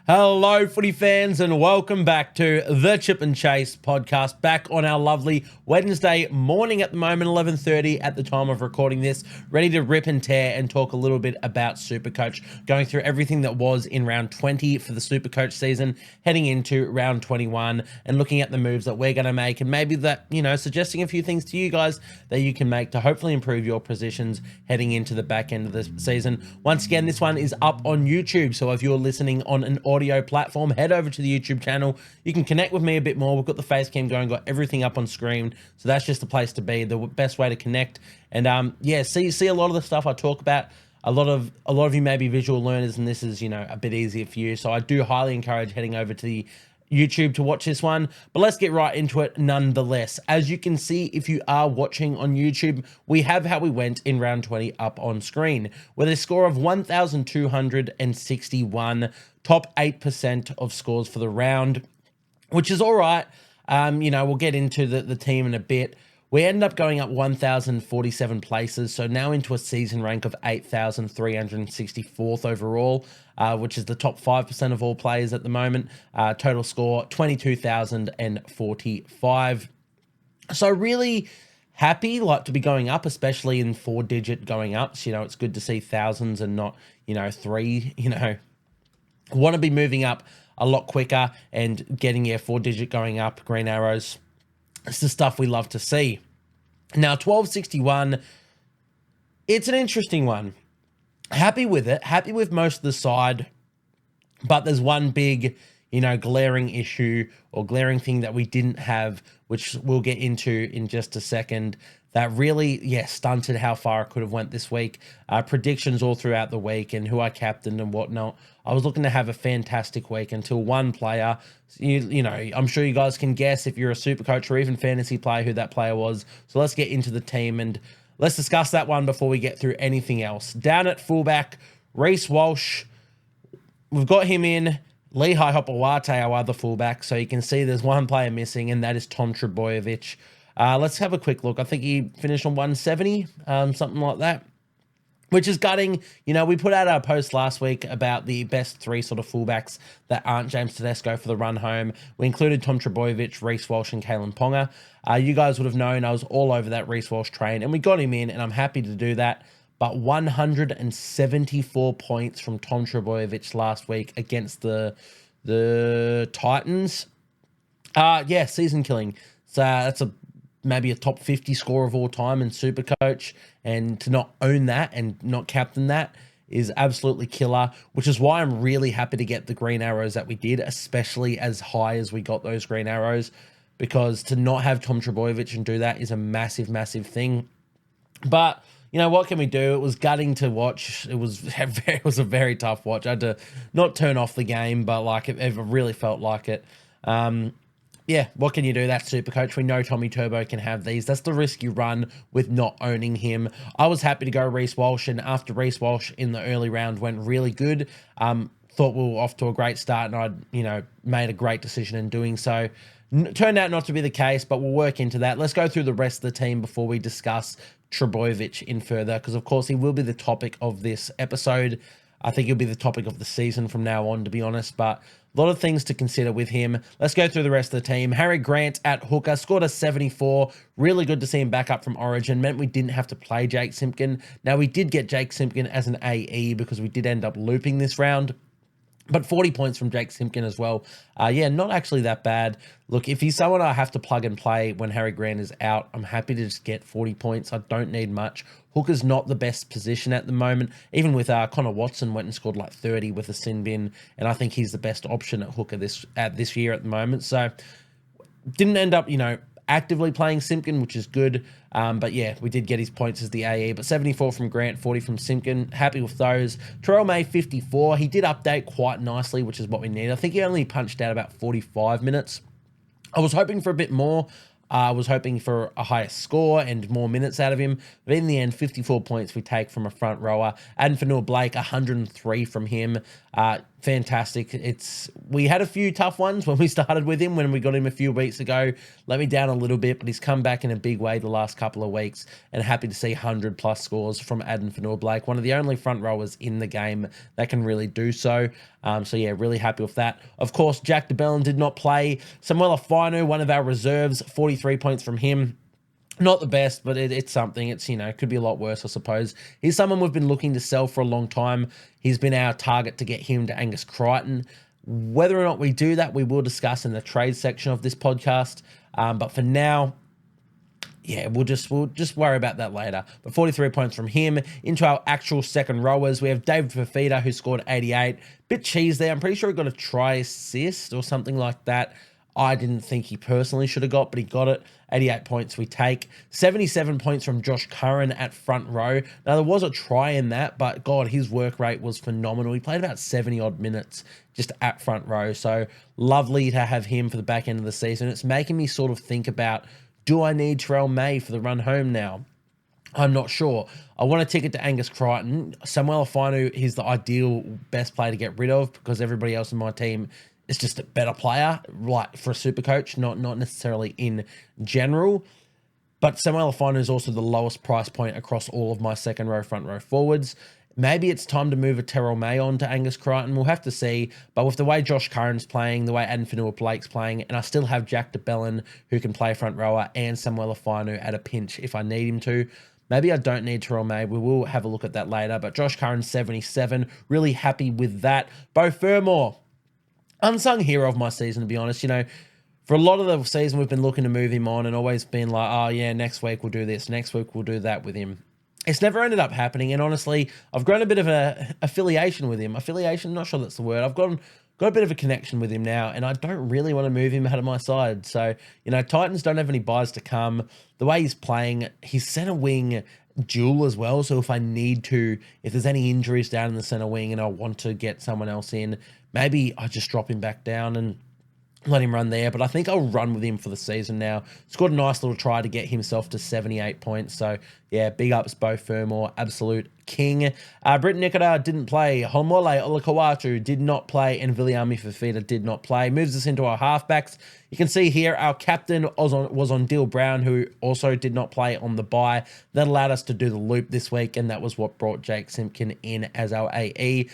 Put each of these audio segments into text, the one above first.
Hello, footy fans, and welcome back to the Chip and Chase podcast. Back on our lovely Wednesday morning at the moment, 11:30 at the time of recording this. Ready to rip and tear and talk a little bit about Supercoach, going through everything that was in round 20 for the Supercoach season, heading into round 21, and looking at the moves that we're going to make, and maybe that, suggesting a few things to you guys that you can make to hopefully improve your positions heading into the back end of the season. Once again, this one is up on YouTube, so if you're listening on an audio platform, head over to the YouTube channel. You can connect with me a bit more. We've got the face cam going, got everything up on screen, so that's just the place to be, the best way to connect. And see a lot of the stuff I talk about. A lot of you may be visual learners, and this is a bit easier for you. So I do highly encourage heading over to the YouTube to watch this one, but let's get right into it nonetheless. As you can see, if you are watching on YouTube, we have how we went in round 20 up on screen with a score of 1,261, top 8% of scores for the round, which is all right. We'll get into the team in a bit. We end up going up 1,047 places, so now into a season rank of 8,364th overall, which is the top 5% of all players at the moment. Total score, 22,045. So really happy, to be going up, especially in 4-digit going ups. It's good to see thousands and not, 3, want to be moving up a lot quicker and getting 4-digit going up, green arrows. It's the stuff we love to see. Now, 1261, it's an interesting one. Happy with it. Happy with most of the side. But there's one big, glaring issue or glaring thing that we didn't have, which we'll get into in just a second, that really, stunted how far I could have went this week. Predictions all throughout the week and who I captained and whatnot. I was looking to have a fantastic week until one player, I'm sure you guys can guess if you're a super coach or even fantasy player who that player was. So let's get into the team and let's discuss that one before we get through anything else. Down at fullback, Reece Walsh. We've got him in. Lehigh Hopewate, our other fullback. So you can see there's one player missing, and that is Trbojevic. Let's have a quick look. I think he finished on 170, something like that, which is gutting. We put out our post last week about the best 3 sort of fullbacks that aren't James Tedesco for the run home. We included Tom Trbojevic, Reece Walsh, and Kalen Ponga. You guys would have known I was all over that Reece Walsh train, and we got him in, and I'm happy to do that. But 174 points from Tom Trbojevic last week against the Titans. Season killing. So that's maybe a top 50 score of all time in Supercoach, and to not own that and not captain that is absolutely killer, which is why I'm really happy to get the green arrows that we did, especially as high as we got those green arrows, because to not have Tom Trbojevic and do that is a massive, massive thing. But what can we do? It was gutting to watch. It was a very tough watch. I had to not turn off the game, but it really felt like it. What can you do? That's Supercoach. We know Tommy Turbo can have these. That's the risk you run with not owning him. I was happy to go Reece Walsh, and after Reece Walsh in the early round went really good, thought we were off to a great start, and I'd, made a great decision in doing so. Turned out not to be the case, but we'll work into that. Let's go through the rest of the team before we discuss Trbojevic in further, because of course he will be the topic of this episode. I think he'll be the topic of the season from now on, to be honest, but a lot of things to consider with him. Let's go through the rest of the team. Harry Grant at hooker scored a 74. Really good to see him back up from Origin. Meant we didn't have to play Jake Simpkin. Now, we did get Jake Simpkin as an AE because we did end up looping this round. But 40 points from Jake Simpkin as well. Not actually that bad. Look, if he's someone I have to plug and play when Harry Grant is out, I'm happy to just get 40 points. I don't need much. Hooker's not the best position at the moment. Even with Connor Watson went and scored 30 with a sin bin, and I think he's the best option at hooker this year at the moment. So didn't end up, actively playing Simpkin, which is good. We did get his points as the AE, but 74 from Grant, 40 from Simpkin. Happy with those. Terrell May, 54. He did update quite nicely, which is what we need. I think he only punched out about 45 minutes. I was hoping for a bit more. I was hoping for a higher score and more minutes out of him. But in the end, 54 points we take from a front rower. And for Noah Blake, 103 from him. fantastic. We had a few tough ones when we started with him, when we got him a few weeks ago. Let me down a little bit, but he's come back in a big way the last couple of weeks, and happy to see 100+ scores from Addin Fanua-Blake, one of the only front rowers in the game that can really do so. So yeah, really happy with that. Of course, Jack de Belin did not play. Samuel Afinu, one of our reserves, 43 points from him. Not the best, but it's something. It's, could be a lot worse, I suppose. He's someone we've been looking to sell for a long time. He's been our target to get him to Angus Crichton. Whether or not we do that, we will discuss in the trade section of this podcast. But for now, yeah, we'll just worry about that later. But 43 points from him. Into our actual second rowers, we have David Fifita, who scored 88. Bit cheese there. I'm pretty sure he got a try assist or something like that. I didn't think he personally should have got, but he got it. 88 points we take. 77 points from Josh Curran at front row. Now, there was a try in that, but God, his work rate was phenomenal. He played about 70-odd minutes just at front row. So lovely to have him for the back end of the season. It's making me sort of think about, do I need Terrell May for the run home now? I'm not sure. I want a ticket to Angus Crichton. Samuel Afinu is the ideal best player to get rid of, because everybody else in my team is just a better player, like for a super coach, not necessarily in general. But Samuel Afinu is also the lowest price point across all of my second row, front row forwards. Maybe it's time to move a Terrell May on to Angus Crichton. We'll have to see. But with the way Josh Curran's playing, the way Addin Fanua-Blake's playing, and I still have Jack de Belin, who can play front rower, and Samuel Afinu at a pinch if I need him to. Maybe I don't need Terrell May. We will have a look at that later. But Josh Curran, 77. Really happy with that. Beau Fermor, unsung hero of my season, to be honest. For a lot of the season, we've been looking to move him on and always been like, oh yeah, next week we'll do this, next week we'll do that with him. It's never ended up happening, and honestly, I've grown a bit of a affiliation with him. Affiliation, not sure that's the word. I've got a bit of a connection with him now, and I don't really want to move him out of my side. So, Titans don't have any buys to come. The way he's playing, he's centre wing dual as well. So if I need to, if there's any injuries down in the centre wing and I want to get someone else in, maybe I just drop him back down and let him run there. But I think I'll run with him for the season now. Scored a nice little try to get himself to 78 points. So, yeah, big ups, Beau Fermor, absolute king. Britton Nikota didn't play. Homole Olakawatu did not play. And Viliami Fifita did not play. Moves us into our halfbacks. You can see here our captain was on Dill Brown, who also did not play on the bye. That allowed us to do the loop this week, and that was what brought Jake Simpkin in as our AE.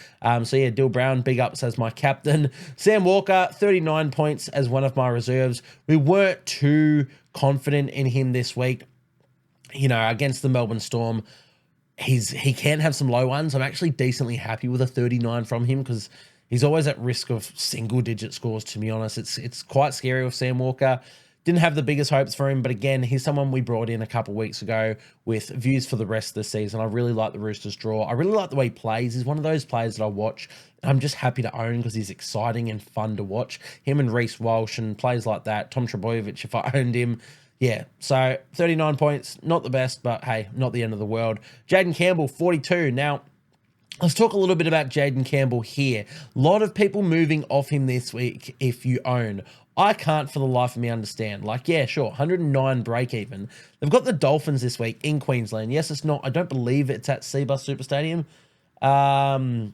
So yeah, Dill Brown, big ups as my captain. Sam Walker, 39 points as one of my reserves. We weren't too confident in him this week. Against the Melbourne Storm, he can have some low ones. I'm actually decently happy with a 39 from him, because he's always at risk of single-digit scores, to be honest. It's quite scary with Sam Walker. Didn't have the biggest hopes for him, but again, he's someone we brought in a couple of weeks ago with views for the rest of the season. I really like the Roosters draw. I really like the way he plays. He's one of those players that I watch, and I'm just happy to own because he's exciting and fun to watch. Him and Reece Walsh and players like that. Tom Trbojevic, if I owned him. Yeah, so 39 points, not the best, but hey, not the end of the world. Jaden Campbell, 42. Now, let's talk a little bit about Jaden Campbell here. A lot of people moving off him this week if you own. I can't for the life of me understand. Yeah, sure, 109 break even. They've got the Dolphins this week in Queensland. Yes, it's not. I don't believe it's at Seabus Super Stadium. No,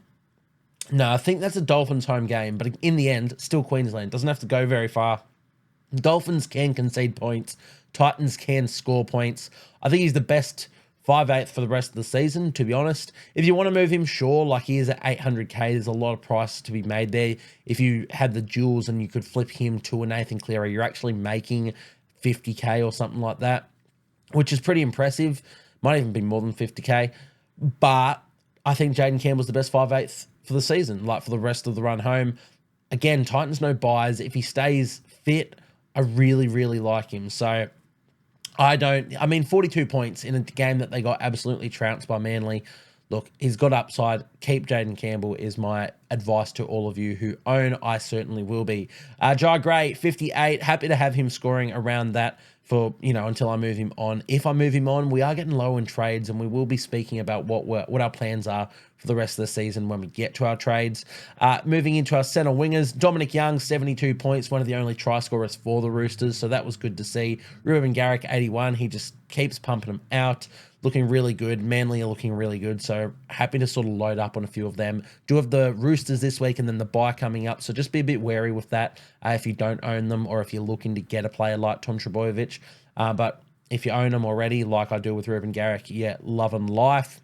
I think that's a Dolphins home game, but in the end, still Queensland. Doesn't have to go very far. Dolphins can concede points. Titans can score points. I think he's the best 5/8 for the rest of the season, to be honest. If you want to move him, sure, he is at 800k. There's a lot of price to be made there. If you had the duels and you could flip him to a Nathan Cleary, you're actually making 50k or something like that, which is pretty impressive. Might even be more than 50k. But I think Jaden Campbell's the best 5/8 for the season, for the rest of the run home. Again, Titans no buys. If he stays fit, I really, really like him. So 42 points in a game that they got absolutely trounced by Manly. Look, he's got upside. Keep Jaden Campbell is my advice to all of you who own. I certainly will be. Jai Gray, 58. Happy to have him scoring around that for, until I move him on. If I move him on, we are getting low in trades, and we will be speaking about what our plans are for the rest of the season when we get to our trades. Moving into our centre wingers, Dominic Young, 72 points, one of the only try scorers for the Roosters, so that was good to see. Ruben Garrick, 81. He just keeps pumping them out. Looking really good. Manly are looking really good, so happy to sort of load up on a few of them. Do have the Roosters this week and then the bye coming up. So just be a bit wary with that if you don't own them or if you're looking to get a player like Tom Trbojevic. But if you own them already, like I do with Ruben Garrick, yeah, love them life.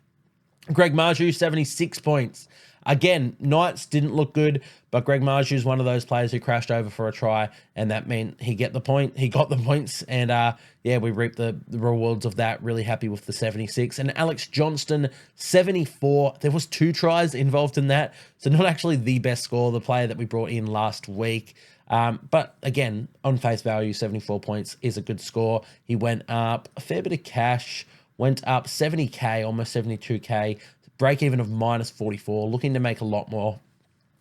Greg Marju, 76 points. Again, Knights didn't look good, but Greg Marju is one of those players who crashed over for a try, and that meant he got the points, and yeah, we reaped the rewards of that. Really happy with the 76. And Alex Johnston, 74. There was 2 tries involved in that, so not actually the best score, the player that we brought in last week. But again, on face value, 74 points is a good score. He went up a fair bit of cash, went up 70k, almost 72k, break even of minus 44, looking to make a lot more.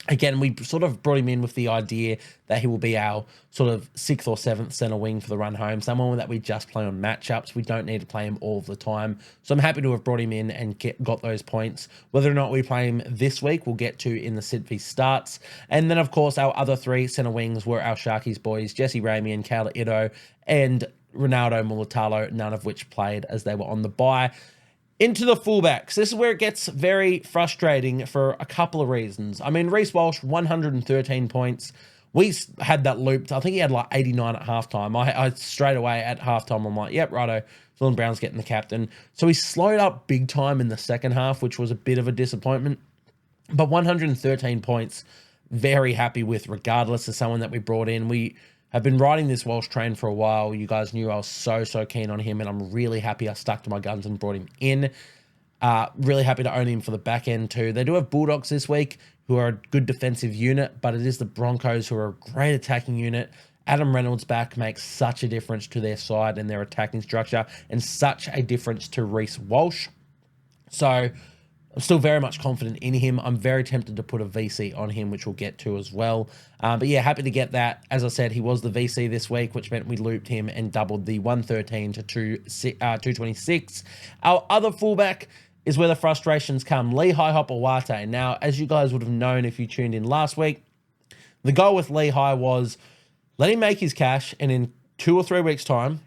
Again, we sort of brought him in with the idea that he will be our sort of 6th or 7th centre wing for the run home, someone that we just play on matchups. We don't need to play him all of the time. So I'm happy to have brought him in and got those points. Whether or not we play him this week, we'll get to in the Sid v starts. And then, of course, our other 3 centre wings were our Sharkies boys, Jesse Ramey and Kayla Ito, and Ronaldo Mulatalo, none of which played as they were on the bye. Into the fullbacks. This is where it gets very frustrating for a couple of reasons. I mean, Reece Walsh, 113 points. We had that looped. I think he had like 89 at halftime. I straight away at halftime, I'm like, yep, righto. Dylan Brown's getting the captain. So he slowed up big time in the second half, which was a bit of a disappointment. But 113 points, very happy with, regardless of someone that we brought in. We have been riding this Walsh train for a while. You guys knew I was so keen on him, and I'm really happy I stuck to my guns and brought him in. Really happy to own him for the back end too. They do have Bulldogs this week, who are a good defensive unit, but it is the Broncos who are a great attacking unit. Adam Reynolds back makes such a difference to their side and their attacking structure, and such a difference to Reece Walsh. So I'm still very much confident in him. I'm very tempted to put a VC on him, which we'll get to as well. But yeah, happy to get that. As I said, he was the VC this week, which meant we looped him and doubled the 113 to 226. Our other fullback is where the frustrations come. Lehigh Hopewate. Now, as you guys would have known if you tuned in last week, the goal with Lehigh was let him make his cash, and in 2 or 3 weeks' time,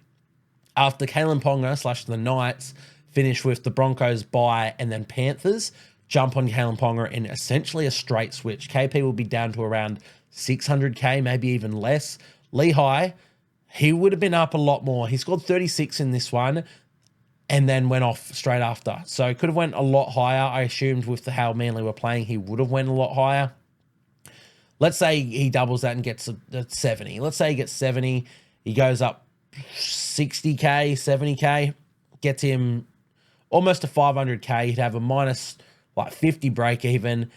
after Kalen Ponga / the Knights finish with the Broncos bye and then Panthers, jump on Kalen Ponga in essentially a straight switch. KP will be down to around 600k, maybe even less. Lehigh, he would have been up a lot more. He scored 36 in this one and then went off straight after. So could have went a lot higher. I assumed with how Manly were playing, he would have went a lot higher. Let's say he doubles that and gets a 70. Let's say he gets 70. He goes up 60k, 70k, gets him almost to 500k. He'd have a minus like 50 break even.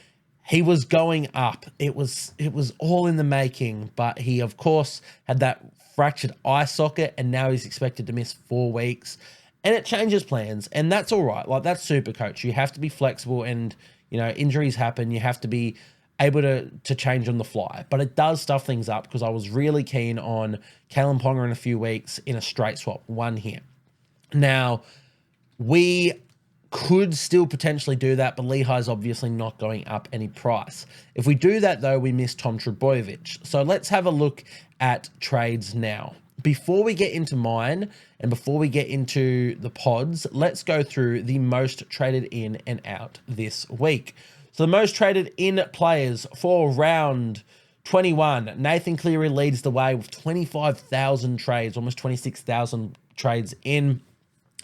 He was going up. It was all in the making, but he of course had that fractured eye socket, and now he's expected to miss 4 weeks, and it changes plans, and that's all right. Like, that's Supercoach. You have to be flexible, and you know, injuries happen. You have to be able to change on the fly, but it does stuff things up, because I was really keen on Kalen Ponga in a few weeks in a straight swap, 1 here. Now, we could still potentially do that, but Lehigh's obviously not going up any price. If we do that, though, we miss Tom Trbojevic. So let's have a look at trades now. Before we get into mine and before we get into the pods, let's go through the most traded in and out this week. So the most traded in players for round 21, Nathan Cleary leads the way with 25,000 trades, almost 26,000 trades in.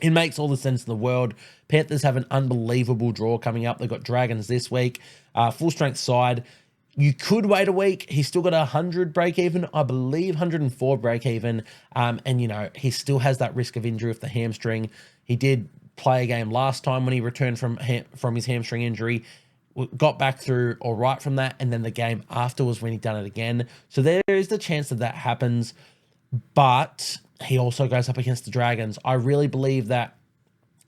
It makes all the sense in the world. Panthers have an unbelievable draw coming up. They've got Dragons this week. Full strength side. You could wait a week. He's still got 100 break even, I believe 104 break even. And, you know, he still has that risk of injury with the hamstring. He did play a game last time when he returned from his hamstring injury. Got back through all right from that. And then the game after was when he done it again. So there is the chance that happens. But he also goes up against the Dragons. I really believe that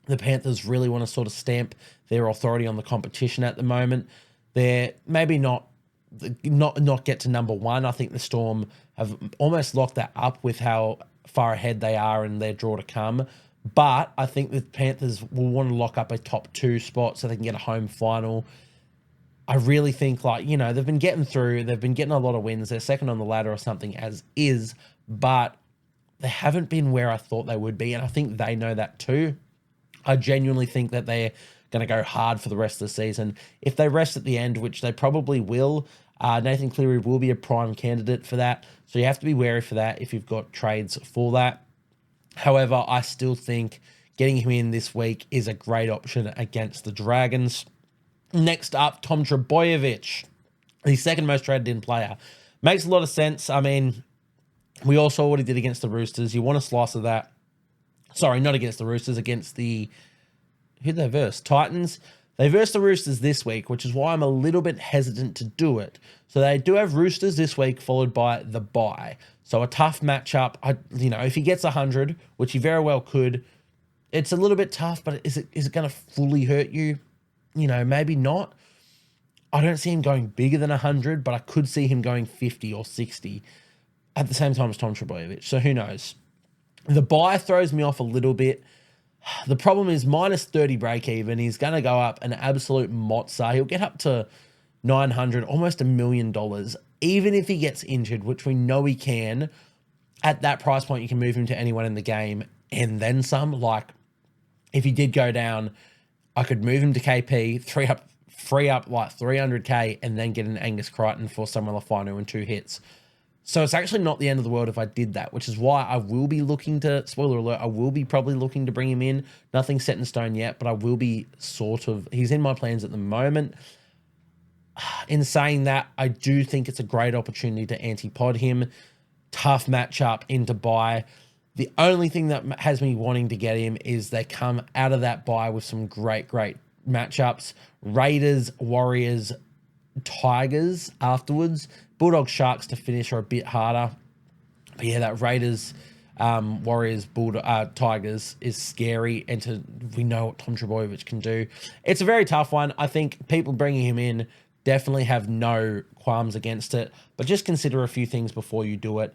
the Panthers really want to sort of stamp their authority on the competition at the moment. They're maybe not get to number 1. I think the Storm have almost locked that up with how far ahead they are in their draw to come. But I think the Panthers will want to lock up a top 2 spot so they can get a home final. I really think, like, you know, they've been getting through. They've been getting a lot of wins. They're second on the ladder or something as is. But they haven't been where I thought they would be, and I think they know that too. I genuinely think that they're going to go hard for the rest of the season. If they rest at the end, which they probably will, Nathan Cleary will be a prime candidate for that. So you have to be wary for that if you've got trades for that. However, I still think getting him in this week is a great option against the Dragons. Next up, Tom Trbojevic, the second most traded in player. Makes a lot of sense. I mean, we all saw what he did against the Roosters. You want a slice of that. Sorry, not against the Roosters, against the... Who'd they verse? Titans. They versed the Roosters this week, which is why I'm a little bit hesitant to do it. So they do have Roosters this week, followed by the bye. So a tough matchup. If he gets 100, which he very well could, it's a little bit tough, but is it going to fully hurt you? Maybe not. I don't see him going bigger than 100, but I could see him going 50 or 60 at the same time as Tom Trbojevic. So who knows? The bye throws me off a little bit. The problem is minus 30 break even. He's going to go up an absolute mozza. He'll get up to 900, almost $1 million. Even if he gets injured, which we know he can, at that price point, you can move him to anyone in the game and then some. Like, if he did go down, I could move him to KP, free up like 300k, and then get an Angus Crichton for Samuel Lafinu and 2 hits. So it's actually not the end of the world if I did that, which is why I will be looking to, spoiler alert, I will be probably looking to bring him in. Nothing set in stone yet, but I will be he's in my plans at the moment. In saying that, I do think it's a great opportunity to anti-pod him. Tough matchup into bye. The only thing that has me wanting to get him is they come out of that bye with some great matchups. Raiders, Warriors, Tigers afterwards. Bulldogs, Sharks to finish are a bit harder. But yeah, that Raiders, Warriors, Tigers is scary. And we know what Tom Trbojevic can do. It's a very tough one. I think people bringing him in definitely have no qualms against it. But just consider a few things before you do it.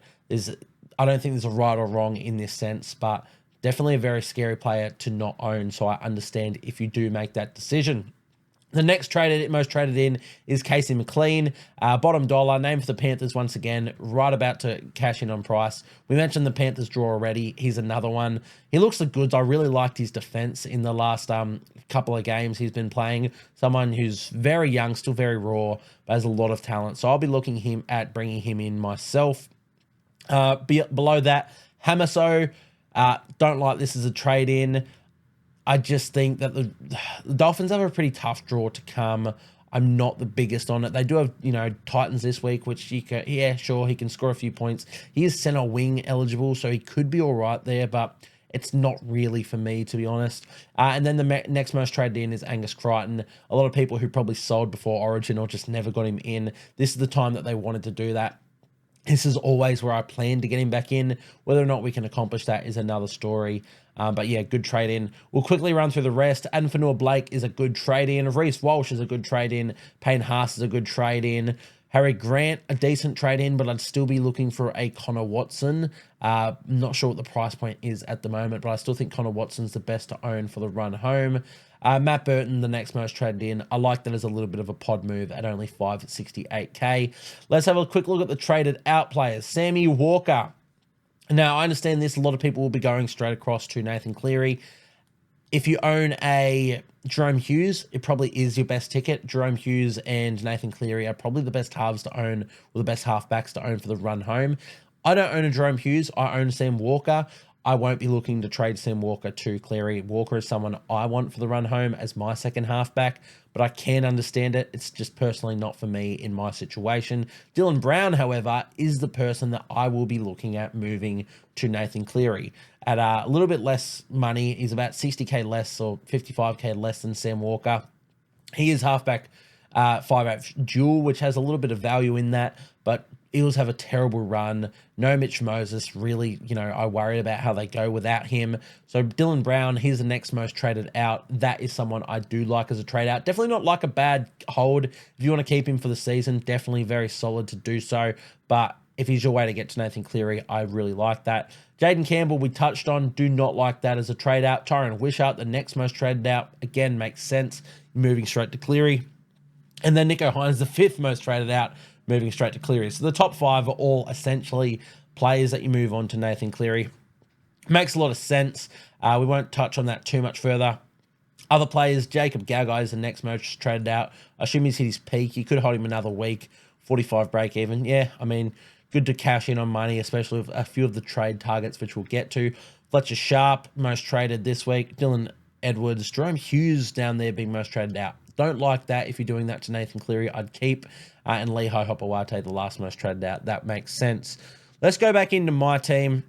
I don't think there's a right or wrong in this sense, but definitely a very scary player to not own. So I understand if you do make that decision. The next most traded in is Casey McLean. Bottom dollar, name for the Panthers once again, right about to cash in on price. We mentioned the Panthers draw already. He's another one. He looks the goods. I really liked his defense in the last couple of games he's been playing. Someone who's very young, still very raw, but has a lot of talent. So I'll be looking at bringing him in myself. Below that, Hamaso. Don't like this as a trade in. I just think that the Dolphins have a pretty tough draw to come. I'm not the biggest on it. They do have, Titans this week, which he can score a few points. He is center wing eligible, so he could be all right there, but it's not really for me, to be honest. And then the next most traded in is Angus Crichton. A lot of people who probably sold before Origin or just never got him in. This is the time that they wanted to do that. This is always where I plan to get him back in. Whether or not we can accomplish that is another story. But yeah, good trade in. We'll quickly run through the rest. Adam Fanua-Blake is a good trade in. Reece Walsh is a good trade in. Payne Haas is a good trade in. Harry Grant, a decent trade in, but I'd still be looking for a Connor Watson. Not sure what the price point is at the moment, but I still think Connor Watson's the best to own for the run home. Matt Burton, the next most traded in. I like that as a little bit of a pod move at only 568k. Let's have a quick look at the traded out players. Sammy Walker. Now, I understand this. A lot of people will be going straight across to Nathan Cleary. If you own a Jerome Hughes, it probably is your best ticket. Jerome Hughes and Nathan Cleary are probably the best halves to own, or the best halfbacks to own for the run home. I don't own a Jerome Hughes. I own Sam Walker. I won't be looking to trade Sam Walker to Cleary. Walker is someone I want for the run home as my second halfback, but I can understand it. It's just personally not for me in my situation. Dylan Brown, however, is the person that I will be looking at moving to Nathan Cleary. At a little bit less money, he's about 60k less or 55k less than Sam Walker. He is halfback 5'8" dual, which has a little bit of value in that, but Eagles have a terrible run. No Mitch Moses. Really, I worried about how they go without him. So Dylan Brown, he's the next most traded out. That is someone I do like as a trade out. Definitely not like a bad hold. If you want to keep him for the season, definitely very solid to do so. But if he's your way to get to Nathan Cleary, I really like that. Jaden Campbell, we touched on. Do not like that as a trade out. Tyron Wishart, the next most traded out. Again, makes sense. Moving straight to Cleary. And then Nico Hines, the fifth most traded out, moving straight to Cleary. So the top five are all essentially players that you move on to Nathan Cleary. Makes a lot of sense. We won't touch on that too much further. Other players, Jacob Gagai is the next most traded out. I assume he's hit his peak. You could hold him another week, 45 break even. Yeah, I mean, good to cash in on money, especially with a few of the trade targets, which we'll get to. Fletcher Sharp, most traded this week. Dylan Edwards, Jerome Hughes down there being most traded out. Don't like that. If you're doing that to Nathan Cleary, I'd keep. And Lehigh Hopawate, the last most traded out. That makes sense. Let's go back into my team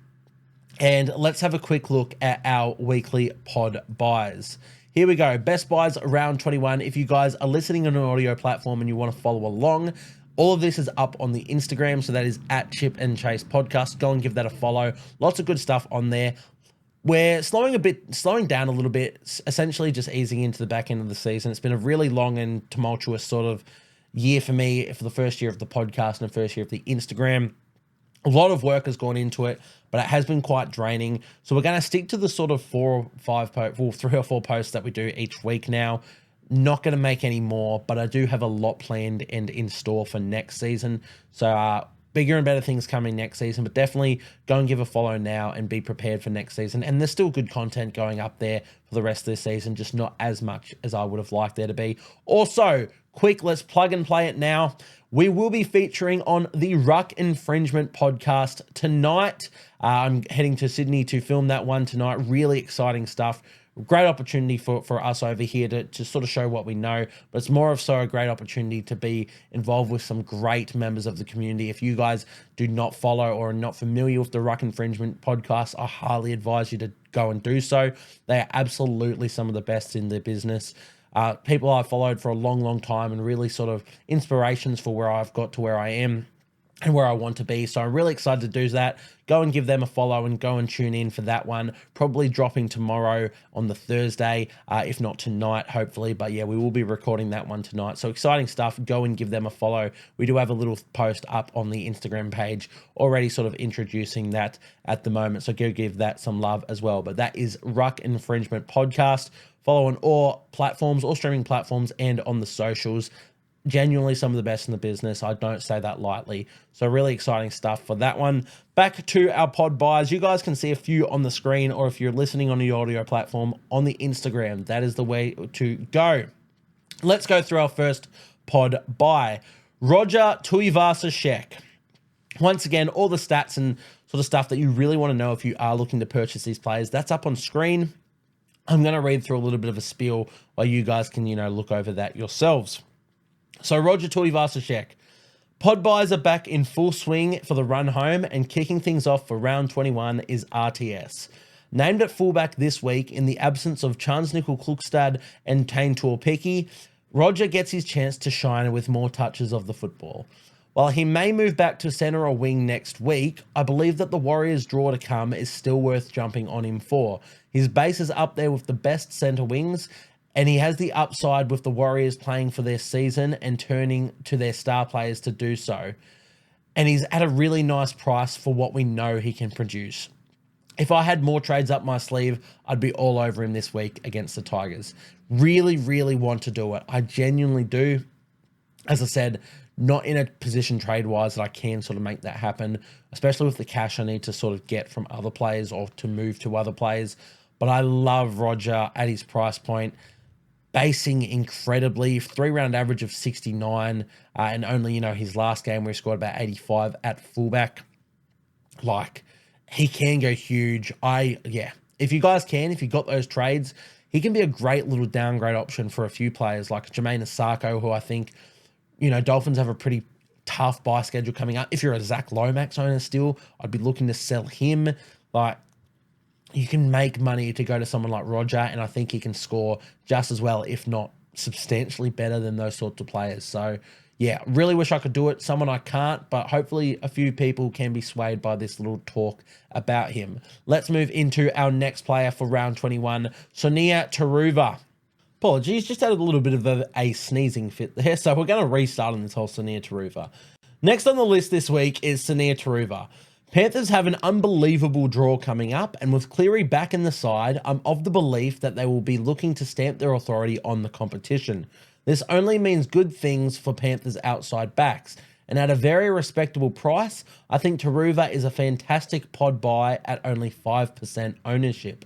and let's have a quick look at our weekly pod buys. Here we go. Best buys around 21. If you guys are listening on an audio platform and you want to follow along, all of this is up on the Instagram. So that is at Chip and Chase Podcast. Go and give that a follow. Lots of good stuff on there. We're slowing down a little bit, essentially just easing into the back end of the season. It's been a really long and tumultuous sort of year for me for the first year of the podcast and the first year of the Instagram. A lot of work has gone into it, but it has been quite draining. So we're going to stick to the sort of 3 or 4 posts that we do each week now. Not going to make any more, but I do have a lot planned and in store for next season. So bigger and better things coming next season, but definitely go and give a follow now and be prepared for next season. And there's still good content going up there for the rest of this season, just not as much as I would have liked there to be. Also, quick, let's plug and play it now. We will be featuring on the Ruck Infringement podcast tonight. I'm heading to Sydney to film that one tonight. Really exciting stuff. Great opportunity for us over here to sort of show what we know, but it's more of so a great opportunity to be involved with some great members of the community. If you guys do not follow or are not familiar with the Ruck Infringement podcast, I highly advise you to go and do so. They are absolutely some of the best in the business. People I've followed for a long, long time and really sort of inspirations for where I've got to where I am and where I want to be. So I'm really excited to do that. Go and give them a follow and go and tune in for that one. Probably dropping tomorrow on the Thursday, if not tonight, hopefully. But yeah, we will be recording that one tonight. So exciting stuff. Go and give them a follow. We do have a little post up on the Instagram page already sort of introducing that at the moment. So go give that some love as well. But that is Ruck Infringement Podcast. Follow on all platforms, all streaming platforms, and on the socials. Genuinely some of the best in the business. I don't say that lightly. So really exciting stuff for that one. Back to our pod buys. You guys can see a few on the screen, or if you're listening on the audio platform, on the Instagram. That is the way to go. Let's go through our first pod buy. Roger Tuivasa-Sheck. Once again, all the stats and sort of stuff that you really want to know if you are looking to purchase these players, that's up on screen. I'm going to read through a little bit of a spiel while you guys can, look over that yourselves. So Roger Tuivasa-Sheck. Pod buys are back in full swing for the run home, and kicking things off for round 21 is RTS. Named at fullback this week in the absence of Chance Nickel-Klukstad and Tane Tuopiki, Roger gets his chance to shine with more touches of the football. While he may move back to centre or wing next week, I believe that the Warriors' draw to come is still worth jumping on him for. His base is up there with the best centre wings, and he has the upside with the Warriors playing for their season and turning to their star players to do so. And he's at a really nice price for what we know he can produce. If I had more trades up my sleeve, I'd be all over him this week against the Tigers. Really, really want to do it. I genuinely do. As I said, not in a position trade-wise that I can sort of make that happen, especially with the cash I need to sort of get from other players or to move to other players. But I love Roger at his price point. Basing incredibly, 3-round average of 69, and only, his last game where he scored about 85 at fullback. He can go huge. If you guys if you got those trades, he can be a great little downgrade option for a few players like Jermaine Asako, who I think, Dolphins have a pretty tough buy schedule coming up. If you're a Zach Lomax owner still, I'd be looking to sell him. You can make money to go to someone like Roger, and I think he can score just as well, if not substantially better than those sorts of players. So, yeah, really wish I could do it. Someone I can't, but hopefully a few people can be swayed by this little talk about him. Let's move into our next player for round 21, Sonia Taruva. Apologies, just had a little bit of a sneezing fit there, so we're going to restart on this whole Sonia Taruva. Next on the list this week is Sonia Taruva. Panthers have an unbelievable draw coming up, and with Cleary back in the side, I'm of the belief that they will be looking to stamp their authority on the competition. This only means good things for Panthers outside backs, and at a very respectable price, I think Taruva is a fantastic pod buy at only 5% ownership.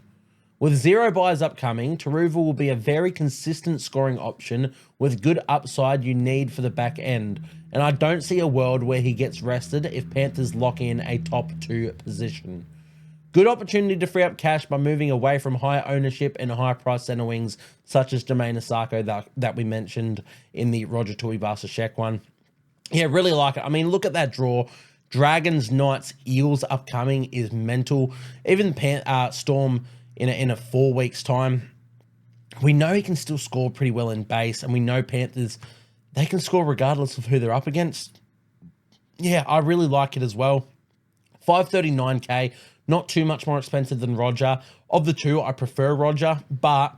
With 0 buys upcoming, Trbojevic will be a very consistent scoring option with good upside you need for the back end. And I don't see a world where he gets rested if Panthers lock in a top 2 position. Good opportunity to free up cash by moving away from high ownership and high price center wings such as Jermaine Asako that we mentioned in the Roger Tuivasa-Sheck one. Yeah, really like it. I mean, look at that draw. Dragons, Knights, Eels upcoming is mental. Even Storm in a 4 weeks time. We know he can still score pretty well in base, and we know Panthers, they can score regardless of who they're up against. Yeah, I really like it as well. 539k, not too much more expensive than Roger. Of the two, I prefer Roger, but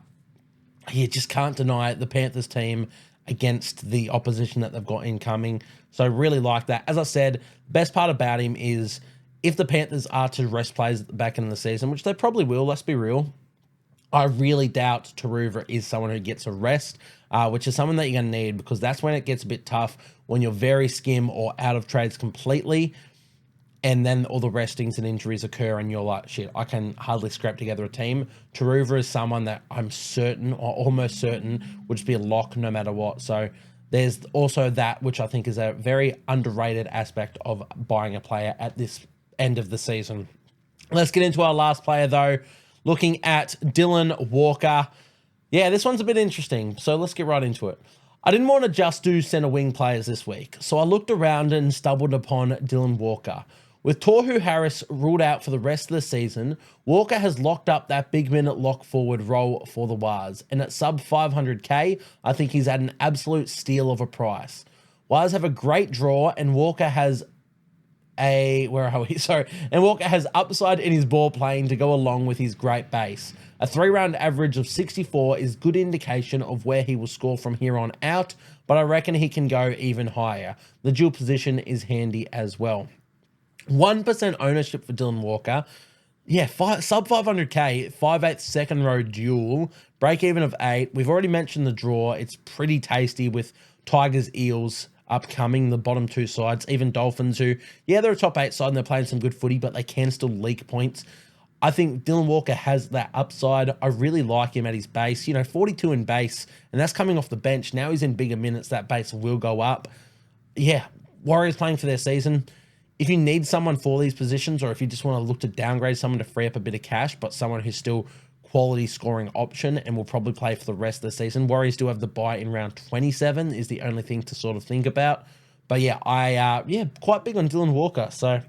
you just can't deny it. The Panthers team against the opposition that they've got incoming. So I really like that. As I said, best part about him is if the Panthers are to rest players at the back end of the season, which they probably will, let's be real, I really doubt Trbojevic is someone who gets a rest, which is someone that you're going to need because that's when it gets a bit tough when you're very skim or out of trades completely. And then all the restings and injuries occur and you're like, shit, I can hardly scrap together a team. Trbojevic is someone that I'm certain or almost certain would just be a lock no matter what. So there's also that, which I think is a very underrated aspect of buying a player at this end of the season. Let's get into our last player though. Looking at Dylan Walker. Yeah, this one's a bit interesting. So let's get right into it. I didn't want to just do center wing players this week. So I looked around and stumbled upon Dylan Walker. With Tohu Harris ruled out for the rest of the season, Walker has locked up that big minute lock forward role for the Wars. And at sub 500k, I think he's at an absolute steal of a price. Wars have a great draw and Walker has and Walker has upside in his ball playing to go along with his great base. A 3-round average of 64 is good indication of where he will score from here on out, but I reckon he can go even higher. The dual position is handy as well. 1% ownership for Dylan Walker. Yeah, sub 500k, 5/8 second row dual, break even of 8. We've already mentioned the draw. It's pretty tasty with Tigers, Eels upcoming, the bottom 2 sides, even Dolphins who, yeah, they're a top 8 side and they're playing some good footy, but they can still leak points. I think Dylan Walker has that upside. I really like him at his base. 42 in base, and that's coming off the bench. Now he's in bigger minutes. That base will go up. Yeah, Warriors playing for their season. If you need someone for these positions, or if you just want to look to downgrade someone to free up a bit of cash, but someone who's still quality scoring option and will probably play for the rest of the season, Warriors do have the bye in round 27 is the only thing to sort of think about. But yeah, quite big on Dylan Walker. So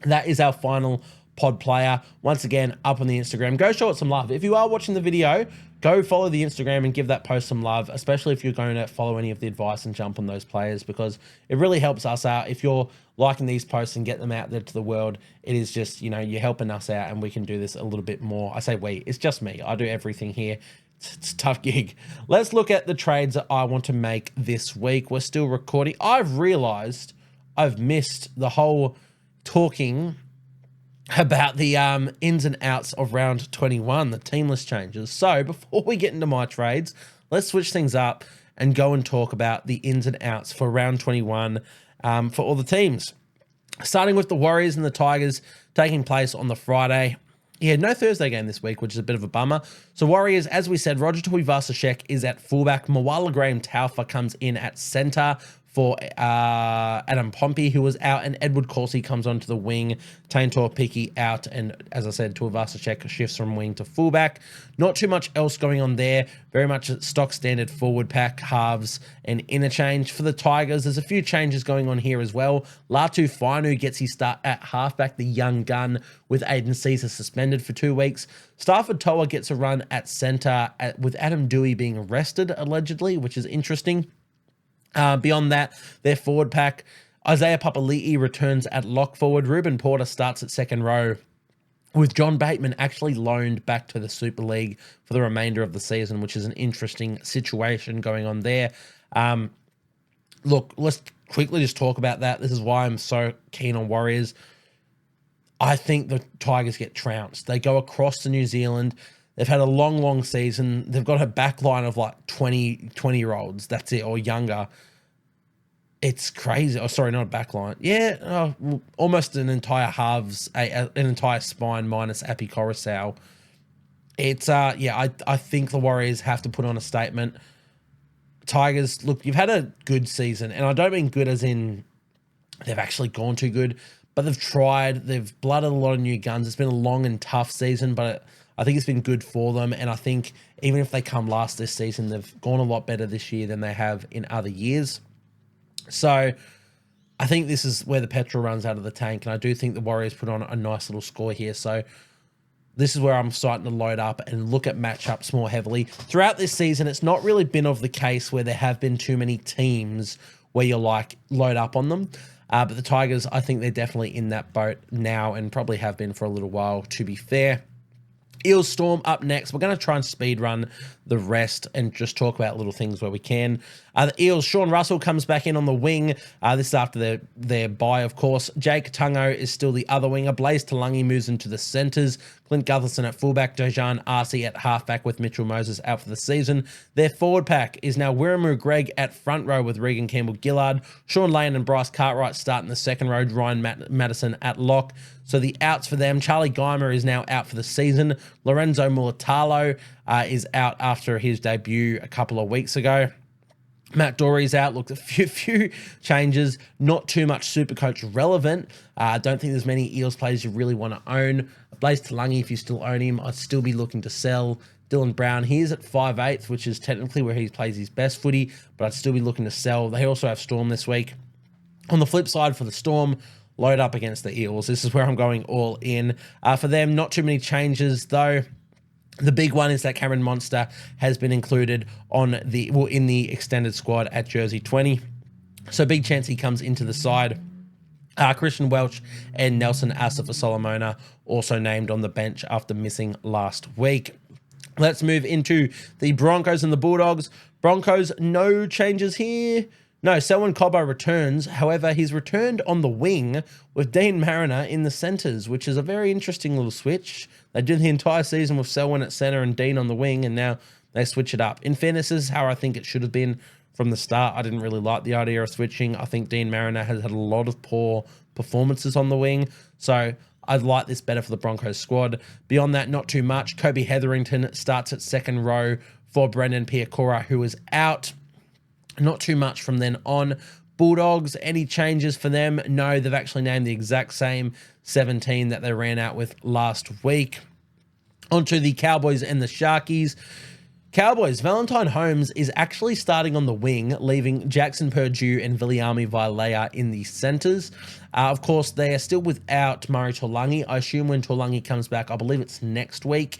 that is our final pod player. Once again, up on the Instagram. Go show it some love. If you are watching the video, go follow the Instagram and give that post some love, especially if you're going to follow any of the advice and jump on those players, because it really helps us out. If you're liking these posts and get them out there to the world, it is just, you're helping us out and we can do this a little bit more. I say we, it's just me. I do everything here. It's a tough gig. Let's look at the trades that I want to make this week. We're still recording. I've realized I've missed the whole talking about the ins and outs of round 21, the teamless changes. So before we get into my trades, let's switch things up and go and talk about the ins and outs for round 21 for all the teams. Starting with the Warriors and the Tigers taking place on the Friday. Yeah, no Thursday game this week, which is a bit of a bummer. So Warriors, as we said, Roger Tuivasa-Sheck is at fullback. Moala Graham-Taufa comes in at centre for Adam Pompey, who was out, and Edward Corsi comes onto the wing. Taintor Picky out, and as I said, Tuivasa-Sheck shifts from wing to fullback. Not too much else going on there. Very much stock standard forward pack, halves, and interchange. For the Tigers, there's a few changes going on here as well. Latu Fainu gets his start at halfback, the young gun, with Aiden Caesar suspended for 2 weeks. Stafford Toa gets a run at centre, with Adam Dewey being arrested, allegedly, which is interesting. Beyond that, their forward pack, Isaiah Papali'i returns at lock forward. Ruben Porter starts at second row, with John Bateman actually loaned back to the Super League for the remainder of the season, which is an interesting situation going on there. Look, let's quickly just talk about that. This is why I'm so keen on Warriors. I think the Tigers get trounced. They go across to New Zealand. They've had a long, long season. They've got a back line of like 20-year-olds. That's it, or younger. It's crazy. Oh, sorry, not a back line. Yeah, almost an entire halves, an entire spine minus Api Coruscant. It's I think the Warriors have to put on a statement. Tigers, look, you've had a good season, and I don't mean good as in they've actually gone too good, but they've tried. They've blooded a lot of new guns. It's been a long and tough season, but I think it's been good for them. And I think even if they come last this season, they've gone a lot better this year than they have in other years. So I think this is where the petrol runs out of the tank, and I do think the Warriors put on a nice little score here. So this is where I'm starting to load up and look at matchups more heavily. Throughout this season, it's not really been of the case where there have been too many teams where you're like, load up on them. But the Tigers, I think they're definitely in that boat now and probably have been for a little while, to be fair. Eels Storm up next. We're going to try and speed run the rest and just talk about little things where we can. The Eels, Sean Russell comes back in on the wing. This is after their bye, of course. Jake Tungo is still the other winger. Blaze Talangi moves into the centres. Clint Gutherson at fullback. Dejan Arce at halfback with Mitchell Moses out for the season. Their forward pack is now Wiramu Greg at front row with Regan Campbell-Gillard. Sean Lane and Bryce Cartwright start in the second row. Ryan Madison at lock. So the outs for them, Charlie Geimer is now out for the season. Lorenzo Mulatalo is out after his debut a couple of weeks ago. Matt Dory's out. Look, a few changes, not too much Supercoach relevant. I don't think there's many Eels players you really want to own. Blaze Talangi, if you still own him, I'd still be looking to sell. Dylan Brown, he is at 5/8, which is technically where he plays his best footy, but I'd still be looking to sell. They also have Storm this week. On the flip side for the Storm, load up against the Eels. This is where I'm going all in. For them, not too many changes, though. The big one is that Cameron Monster has been included in the extended squad at jersey 20. So big chance he comes into the side. Christian Welch and Nelson Asafa-Solomona also named on the bench after missing last week. Let's move into the Broncos and the Bulldogs. Broncos, no changes here. No, Selwyn Cobbo returns. However, he's returned on the wing with Dean Mariner in the centres, which is a very interesting little switch. They did the entire season with Selwyn at centre and Dean on the wing, and now they switch it up. In fairness, this is how I think it should have been from the start. I didn't really like the idea of switching. I think Dean Mariner has had a lot of poor performances on the wing, so I'd like this better for the Broncos squad. Beyond that, not too much. Kobe Hetherington starts at second row for Brendan Piakura, who is out. Not too much from then on. Bulldogs, any changes for them? No, they've actually named the exact same 17 that they ran out with last week. Onto the Cowboys and the Sharkies. Cowboys, Valentine Holmes is actually starting on the wing, leaving Jackson Purdue and Viliami Vailea in the centres. Of course, they are still without Murray Taulagi. I assume when Taulagi comes back, I believe it's next week,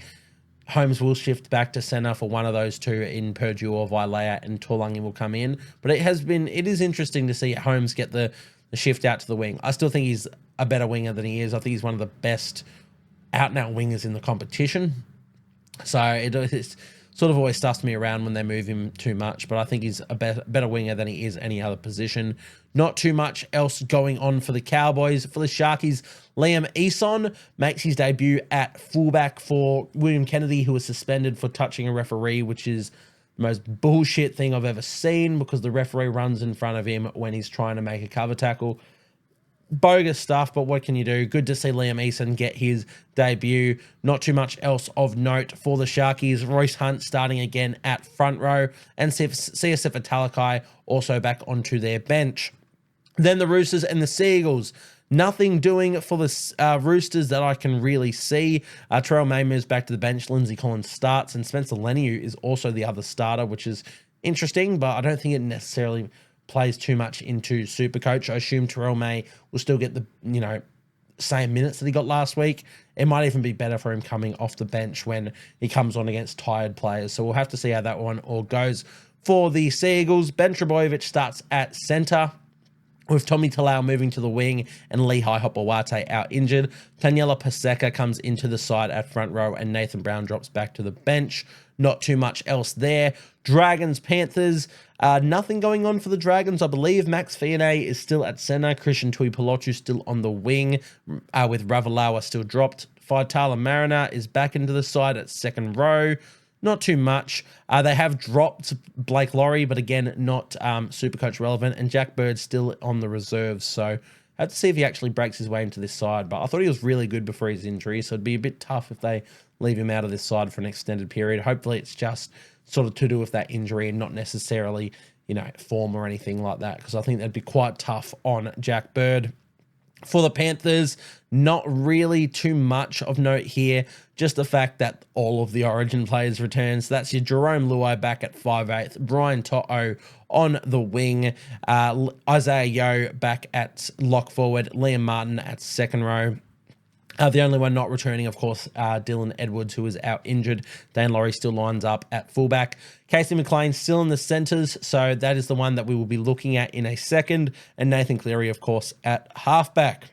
Holmes will shift back to centre for one of those two in Purdue or Vailea, and Taulagi will come in. But it is interesting to see Holmes get the shift out to the wing. I still think he's a better winger than he is. I think he's one of the best out-and-out wingers in the competition. So it's sort of always stuffs me around when they move him too much, but I think he's a better winger than he is any other position. Not too much else going on for the Cowboys. For the Sharkies, Liam Eason makes his debut at fullback for William Kennedy, who was suspended for touching a referee, which is the most bullshit thing I've ever seen, because the referee runs in front of him when he's trying to make a cover tackle. Bogus stuff, but what can you do? Good to see Liam Eason get his debut. Not too much else of note for the Sharkies. Royce Hunt starting again at front row, and CSF Talakai also back onto their bench. Then the Roosters and the Seagulls. Nothing doing for the Roosters that I can really see. Terrell May moves back to the bench. Lindsay Collins starts, and Spencer Leniu is also the other starter, which is interesting, but I don't think it necessarily plays too much into Supercoach. I assume Terrell May will still get the same minutes that he got last week. It might even be better for him coming off the bench when he comes on against tired players. So we'll have to see how that one all goes. For the Seagulls, Ben Trbojevic starts at centre, with Tommy Talau moving to the wing and Lehigh Hopewate out injured. Daniela Paseka comes into the side at front row, and Nathan Brown drops back to the bench. Not too much else there. Dragons, Panthers. Nothing going on for the Dragons. I believe Max Fiane is still at centre. Christian Tuipulotu still on the wing, with Ravalawa still dropped. Faitala Mariner is back into the side at second row. Not too much. They have dropped Blake Laurie, but again, not Supercoach relevant. And Jack Bird's still on the reserves, so Have to see if he actually breaks his way into this side. But I thought he was really good before his injury, so it'd be a bit tough if they leave him out of this side for an extended period. Hopefully it's just sort of to do with that injury and not necessarily, form or anything like that, because I think that'd be quite tough on Jack Bird. For the Panthers, not really too much of note here. Just the fact that all of the Origin players return. So that's your Jerome Luai back at 5'8", Brian To'o on the wing, Isaiah Yeo back at lock forward, Liam Martin at second row. The only one not returning, of course, Dylan Edwards, who is out injured. Dan Laurie still lines up at fullback. Casey McLean still in the centres, so that is the one that we will be looking at in a second. And Nathan Cleary, of course, at halfback.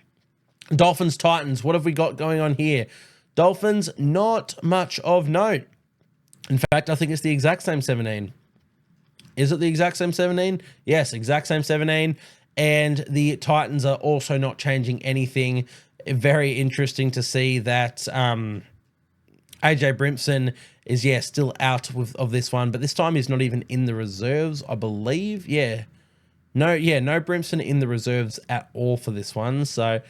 Dolphins, Titans, what have we got going on here? Dolphins, not much of note. In fact, I think it's the exact same 17. Is it the exact same 17? Yes, exact same 17. And the Titans are also not changing anything. Very interesting to see that AJ Brimson is, still out of this one, but this time he's not even in the reserves, I believe. No Brimson in the reserves at all for this one. So,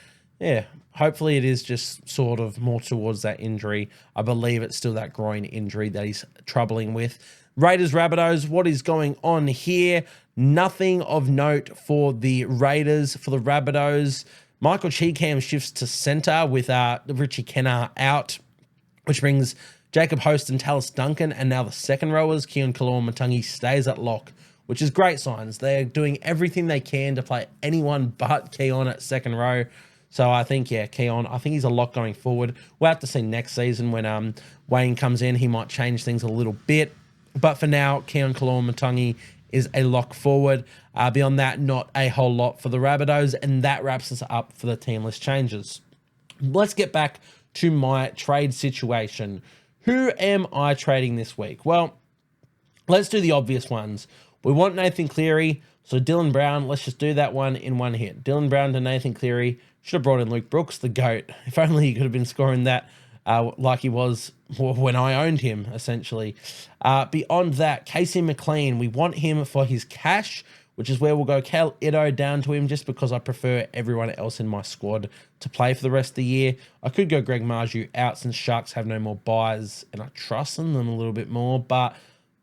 hopefully it is just sort of more towards that injury. I believe it's still that groin injury that he's troubling with. Raiders, Rabbitohs, what is going on here? Nothing of note for the Raiders. For the Rabbitohs, Michael Cheekham shifts to centre with Richie Kennar out, which brings Jacob Host and Tallis Duncan, and now the second rowers, Keon Kalor-Matangi, stays at lock, which is great signs. They're doing everything they can to play anyone but Keon at second row. So I think, Keon, I think he's a lock going forward. We'll have to see next season when Wayne comes in. He might change things a little bit. But for now, Keon Kalor-Matangi is a lock forward. Beyond that, not a whole lot for the Rabbitohs, and that wraps us up for the team list changes. Let's get back to my trade situation. Who am I trading this week? Well, let's do the obvious ones. We want Nathan Cleary, so Dylan Brown, let's just do that one in one hit. Dylan Brown to Nathan Cleary. Should have brought in Luke Brooks, the GOAT. If only he could have been scoring that like he was when I owned him, essentially. Beyond that, Casey McLean, we want him for his cash, which is where we'll go Cal Ito down to him just because I prefer everyone else in my squad to play for the rest of the year. I could go Greg Marju out since Sharks have no more buys and I trust in them a little bit more, but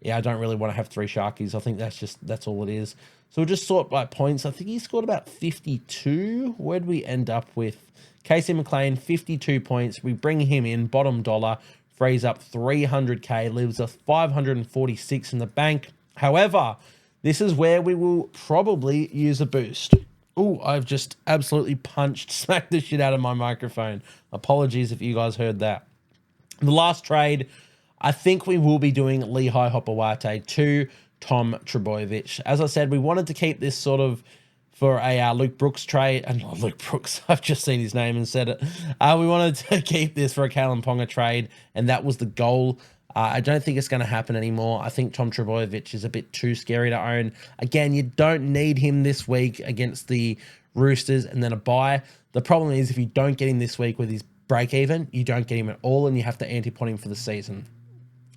I don't really want to have 3 Sharkies. I think that's all it is. So we'll just sort by points. I think he scored about 52. Where'd we end up with? Casey McLean, 52 points. We bring him in, bottom dollar, frees up 300k, leaves us 546 in the bank. However, this is where we will probably use a boost. Oh, I've just absolutely smacked the shit out of my microphone. Apologies if you guys heard that. The last trade, I think we will be doing Lehigh Hopewate to Tom Trbojevic. As I said, we wanted to keep this sort of for a Luke Brooks trade. And Luke Brooks, I've just seen his name and said it. We wanted to keep this for a Kalen Ponga trade, and that was the goal. I don't think it's going to happen anymore. I think Tom Trbojevic is a bit too scary to own. Again, you don't need him this week against the Roosters and then a bye. The problem is if you don't get him this week with his break even, you don't get him at all and you have to anti-pot him for the season.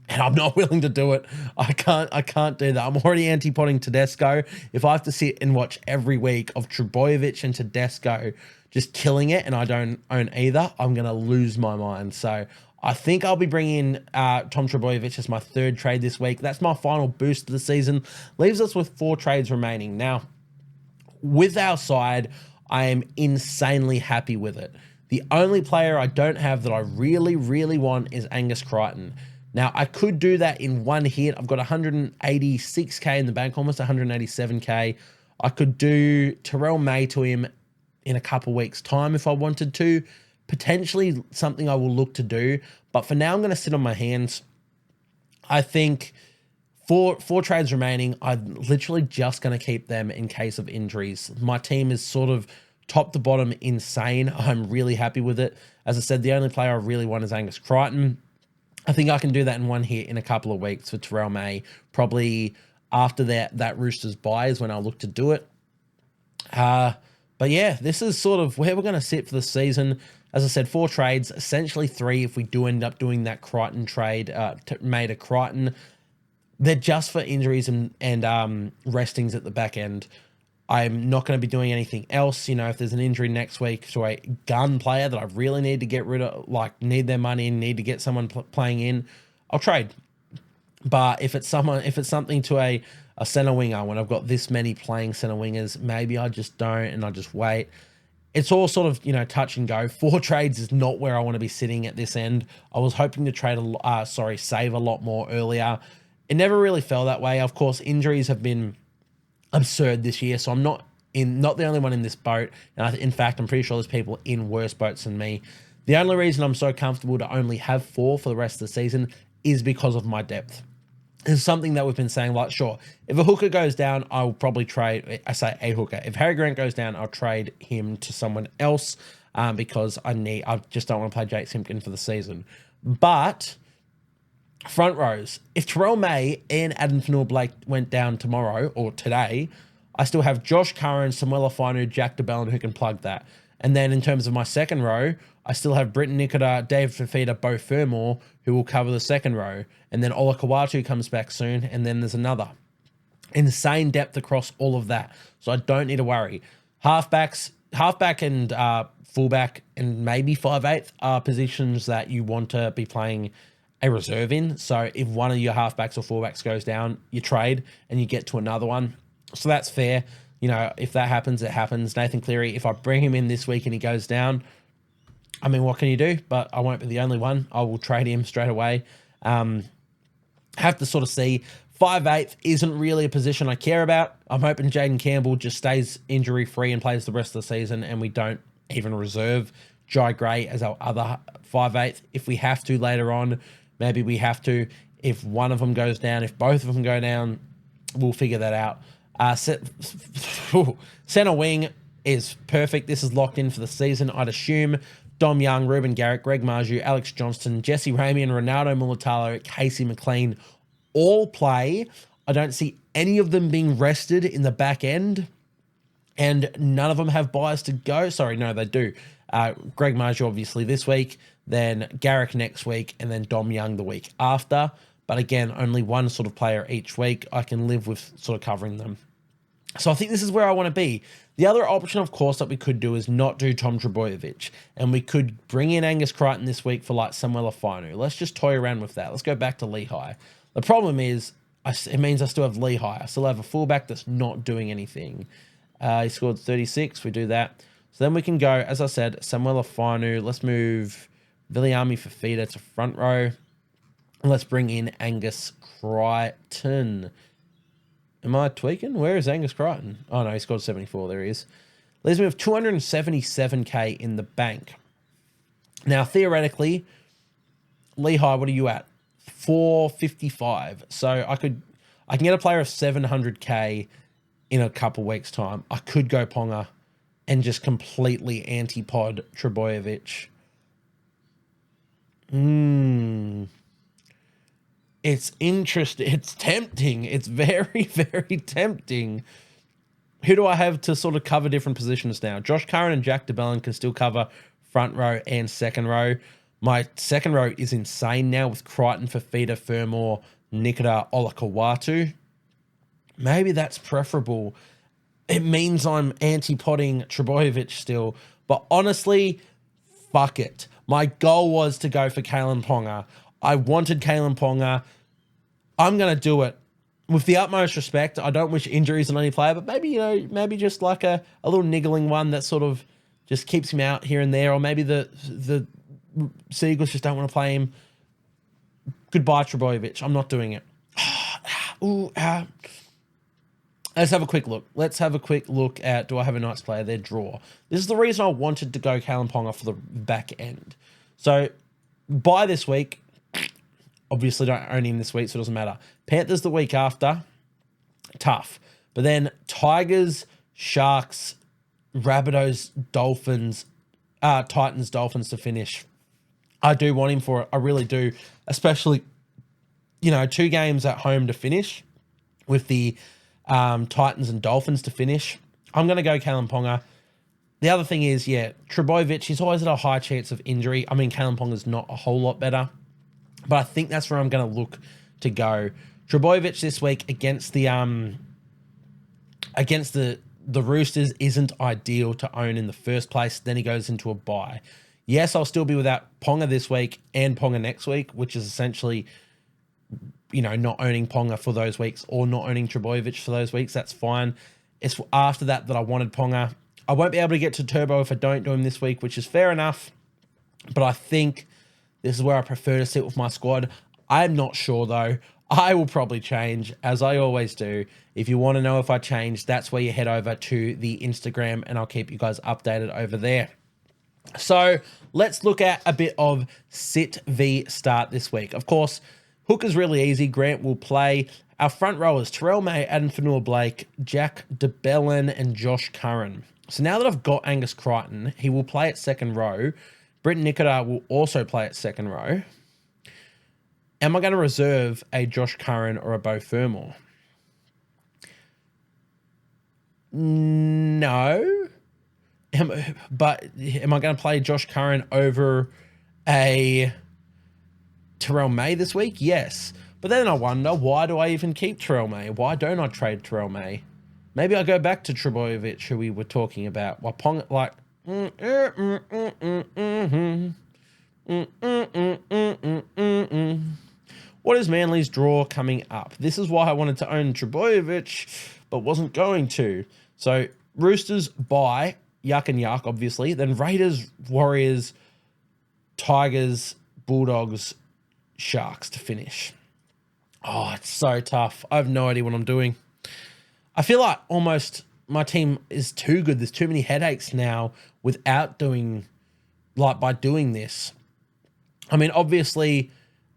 And I'm not willing to do it. I can't do that. I'm already anti-potting Tedesco. If I have to sit and watch every week of Trbojevic and Tedesco just killing it and I don't own either, I'm going to lose my mind. So I think I'll be bringing in Tom Trbojevic as my third trade this week. That's my final boost of the season. Leaves us with 4 trades remaining. Now, with our side, I am insanely happy with it. The only player I don't have that I really, really want is Angus Crichton. Now, I could do that in one hit. I've got 186k in the bank, almost 187k. I could do Terrell May to him in a couple weeks' time if I wanted to. Potentially something I will look to do. But for now, I'm going to sit on my hands. I think four trades remaining. I'm literally just going to keep them in case of injuries. My team is sort of top to bottom insane. I'm really happy with it. As I said, the only player I really want is Angus Crichton. I think I can do that in one hit in a couple of weeks for Terrell May. Probably after that Roosters bye is when I'll look to do it. But yeah, this is sort of where we're going to sit for the season. As I said, 4 trades, essentially 3 if we do end up doing that Crichton trade, made a Crichton. They're just for injuries and restings at the back end. I'm not going to be doing anything else. You know, if there's an injury next week to a gun player that I really need to get rid of, like need their money and need to get someone playing in, I'll trade. But if it's something to a center winger, when I've got this many playing center wingers, maybe I just don't and I just wait. It's all sort of, you know, touch and go. 4 trades is not where I want to be sitting at this end. I was hoping to save a lot more earlier. It never really fell that way. Of course, injuries have been absurd this year, so I'm not the only one in this boat. And in fact, I'm pretty sure there's people in worse boats than me. The only reason I'm so comfortable to only have 4 for the rest of the season is because of my depth. It's something that we've been saying, like, sure, if a hooker goes down, I'll probably trade, I say a hooker. If Harry Grant goes down, I'll trade him to someone else because I just don't want to play Jake Simpkin for the season. But front rows, if Terrell May and Adam Fanua-Blake went down tomorrow or today, I still have Josh Curran, Samuel Afinu, Jack DeBellin who can plug that. And then in terms of my second row, I still have Britton Nikota, David Fifita, Beau Fermor, who will cover the second row. And then Ola Kawatu comes back soon, and then there's another. Insane depth across all of that. So I don't need to worry. Halfback and fullback and maybe 5/8 are positions that you want to be playing a reserve in. So if one of your halfbacks or fullbacks goes down, you trade and you get to another one. So that's fair. You know, if that happens, it happens. Nathan Cleary, if I bring him in this week and he goes down, I mean, what can you do? But I won't be the only one. I will trade him straight away. Have to sort of see. 5/8 isn't really a position I care about. I'm hoping Jaden Campbell just stays injury-free and plays the rest of the season, and we don't even reserve Jai Gray as our other 5/8. If we have to later on, maybe we have to. If one of them goes down, if both of them go down, we'll figure that out. Center wing is perfect. This is locked in for the season, I'd assume. Dom Young, Ruben Garrick, Greg Marju, Alex Johnston, Jesse Ramey, and Ronaldo Mulatalo, Casey McLean all play. I don't see any of them being rested in the back end, and none of them have buys to go. Sorry, no, they do. Greg Marju obviously this week, then Garrick next week, and then Dom Young the week after. But again, only one sort of player each week. I can live with sort of covering them. So I think this is where I want to be. The other option, of course, that we could do is not do Tom Trbojevic. And we could bring in Angus Crichton this week for like Samuel Afinu. Let's just toy around with that. Let's go back to Lehigh. The problem is, it means I still have Lehigh. I still have a fullback that's not doing anything. He scored 36. We do that. So then we can go, as I said, Samuel Afinu. Let's move Viliami Fifita to front row. And let's bring in Angus Crichton. Am I tweaking? Where is Angus Crichton? Oh, no, he scored 74. There he is. Leaves me with 277K in the bank. Now, theoretically, Lehigh, what are you at? 455. So I can get a player of 700K in a couple weeks' time. I could go Ponga and just completely anti-pod Trbojevic. It's interesting. It's tempting. It's very, very tempting. Who do I have to sort of cover different positions now? Josh Curran and Jack DeBellin can still cover front row and second row. My second row is insane now with Crichton, Fifita, Fermor, Nikita, Olakawatu. Maybe that's preferable. It means I'm anti-potting Trbojevic still. But honestly, fuck it. My goal was to go for Kalen Ponga. I wanted Kalen Ponga. I'm going to do it. With the utmost respect, I don't wish injuries on any player, but maybe just like a little niggling one that sort of just keeps him out here and there, or maybe the Seagulls just don't want to play him. Goodbye, Trbojevic. I'm not doing it. Let's have a quick look. Let's have a quick look at, do I have a Knights player? Their draw. This is the reason I wanted to go Kalen Ponga for the back end. So, by this week, obviously don't own him this week, so it doesn't matter. Panthers the week after, tough. But then Tigers, Sharks, Rabbitohs, Dolphins, Titans, Dolphins to finish. I do want him for it. I really do. Especially, 2 games at home to finish with the Titans and Dolphins to finish. I'm going to go Kalen Ponga. The other thing is, Trbojevic, he's always at a high chance of injury. I mean, Kalen Ponga's not a whole lot better. But I think that's where I'm going to look to go. Trbojevic this week against the the Roosters isn't ideal to own in the first place. Then he goes into a bye. Yes, I'll still be without Ponga this week and Ponga next week, which is essentially, not owning Ponga for those weeks or not owning Trbojevic for those weeks. That's fine. It's after that I wanted Ponga. I won't be able to get to Turbo if I don't do him this week, which is fair enough. But I think this is where I prefer to sit with my squad. I'm not sure, though. I will probably change, as I always do. If you want to know if I change, that's where you head over to the Instagram, and I'll keep you guys updated over there. So let's look at a bit of sit v start this week. Of course, hook is really easy. Grant will play. Our front rowers, Terrell May, Adam Fanua-Blake, Jack DeBellin, and Josh Curran. So now that I've got Angus Crichton, he will play at second row. Britton Nicotar will also play at second row. Am I going to reserve a Josh Curran or a Beau Fermor? No. But am I going to play Josh Curran over a Terrell May this week? Yes. But then I wonder, why do I even keep Terrell May? Why don't I trade Terrell May? Maybe I go back to Trbojevic, who we were talking about. What is Manly's draw coming up? This is why I wanted to own Trbojevic, but wasn't going to. So Roosters bye, Yuck and Yuck, obviously. Then Raiders, Warriors, Tigers, Bulldogs, Sharks to finish. Oh, it's so tough. I have no idea what I'm doing. I feel like almost my team is too good. There's too many headaches now without doing, by doing this. I mean, obviously,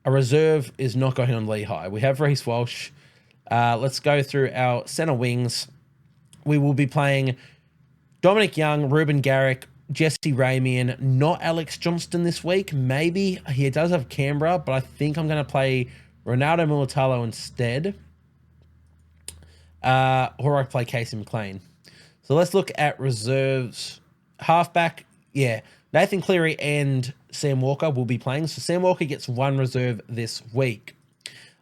a reserve is not going on Lehigh. We have Reece Walsh. Let's go through our centre wings. We will be playing Dominic Young, Ruben Garrick, Jesse Ramian, not Alex Johnston this week. Maybe he does have Canberra, but I think I'm going to play Ronaldo Mulitalo instead. Or I play Casey McLean. So let's look at reserves. Halfback, yeah. Nathan Cleary and Sam Walker will be playing. So Sam Walker gets one reserve this week.